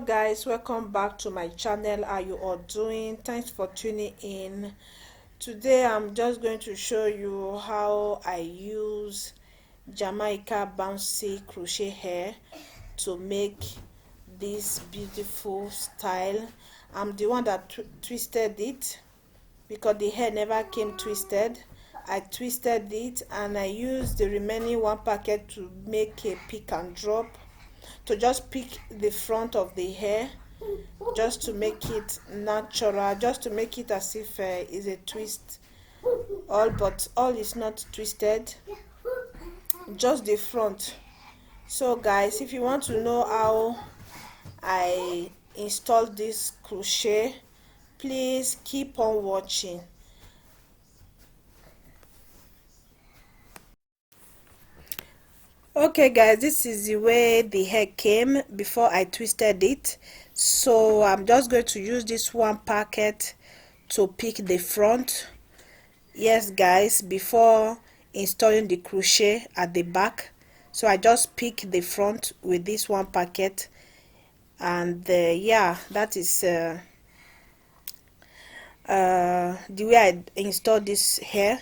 Guys, welcome back to my channel. How you all doing? Thanks for tuning in. Today I'm just going to show you how I use Jamaica bouncy crochet hair to make this beautiful style. I'm the one that twisted it because the hair never came twisted. I twisted it and I used the remaining one packet to make a pick and drop, to just pick the front of the hair, just to make it natural, just to make it as if it's a twist. But all is not twisted, just the front. So guys, if you want to know how I installed this crochet, please keep on watching. Okay guys, this is the way the hair came before I twisted it. So I'm just going to use this one packet to pick the front. Yes guys, before installing the crochet at the back, so I just pick the front with this one packet. And yeah, that is the way I installed this hair.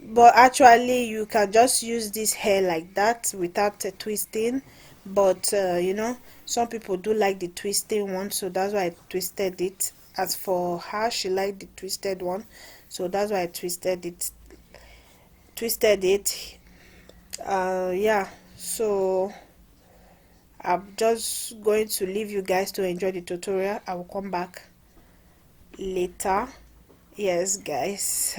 But actually you can just use this hair like that without twisting, but you know, some people do like the twisting one, so that's why I twisted it. As for her, she liked the twisted one, so that's why I twisted it. Yeah, so I'm just going to leave you guys to enjoy the tutorial. I will come back later. Yes guys.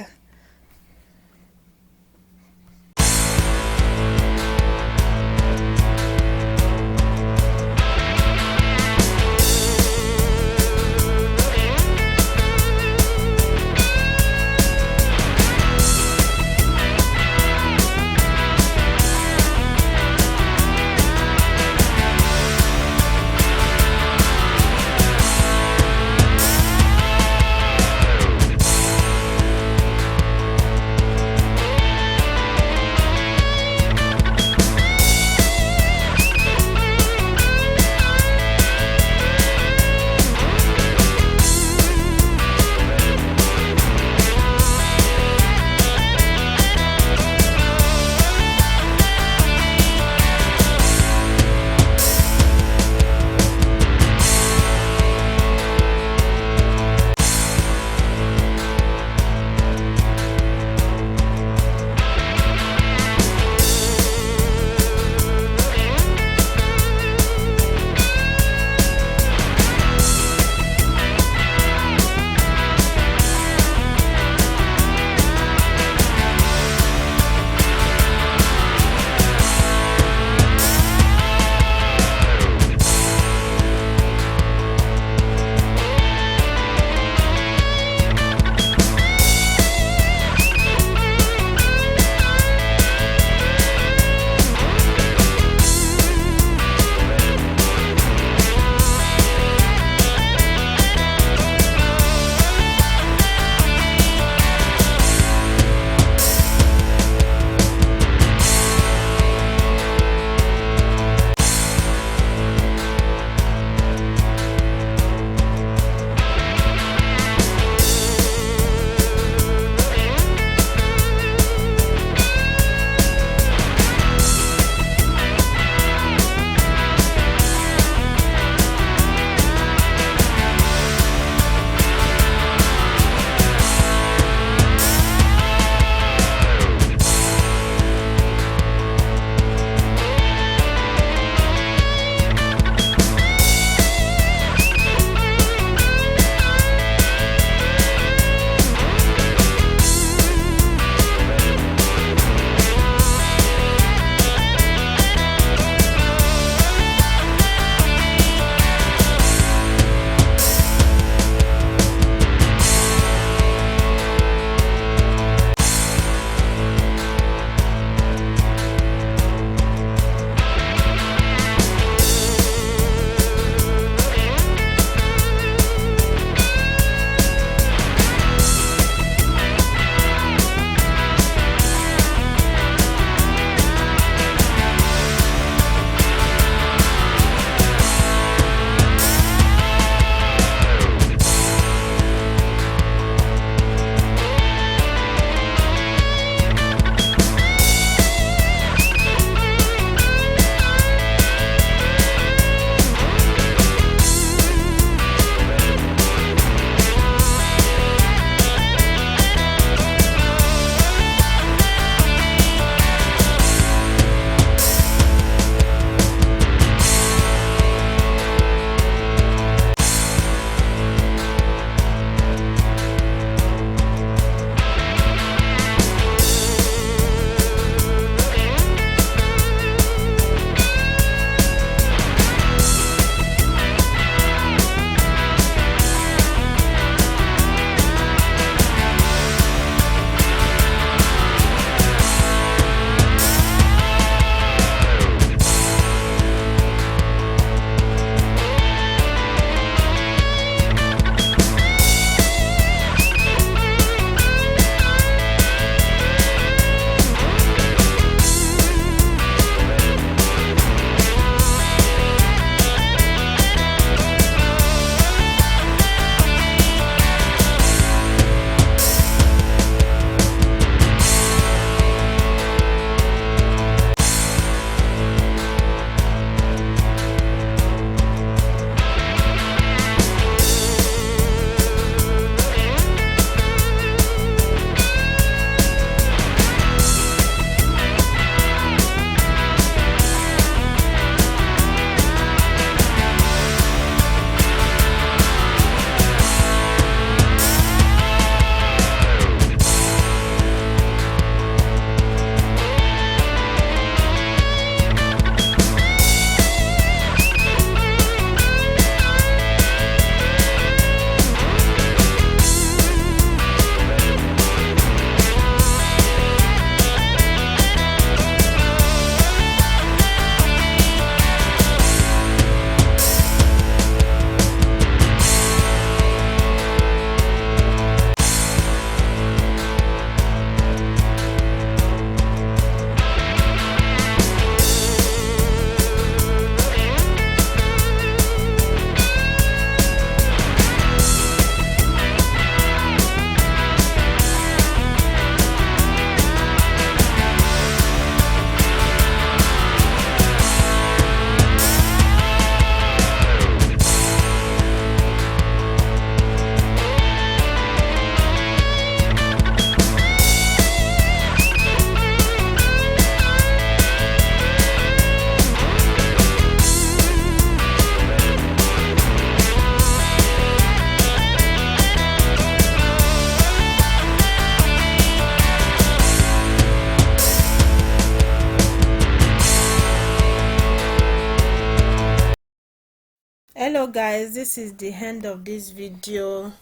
Hello guys, this is the end of this video.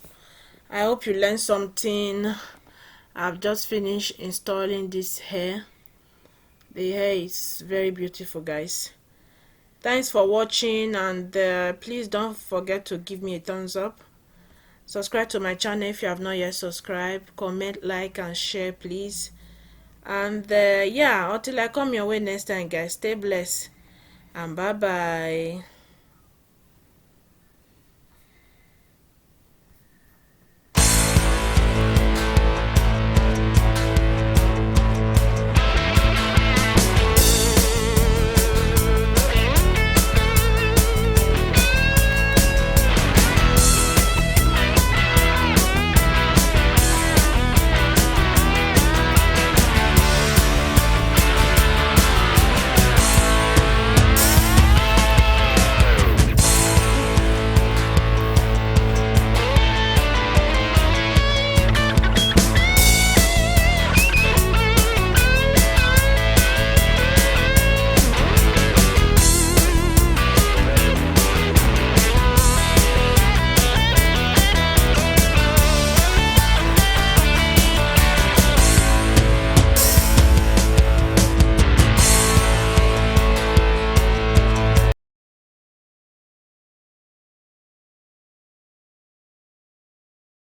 I hope you learned something. I've just finished installing this hair. The hair is very beautiful, guys. Thanks for watching, and please don't forget to give me a thumbs up. Subscribe to my channel if you have not yet subscribed. Comment, like and share, please. And yeah, until I come your way next time, guys, stay blessed and bye bye.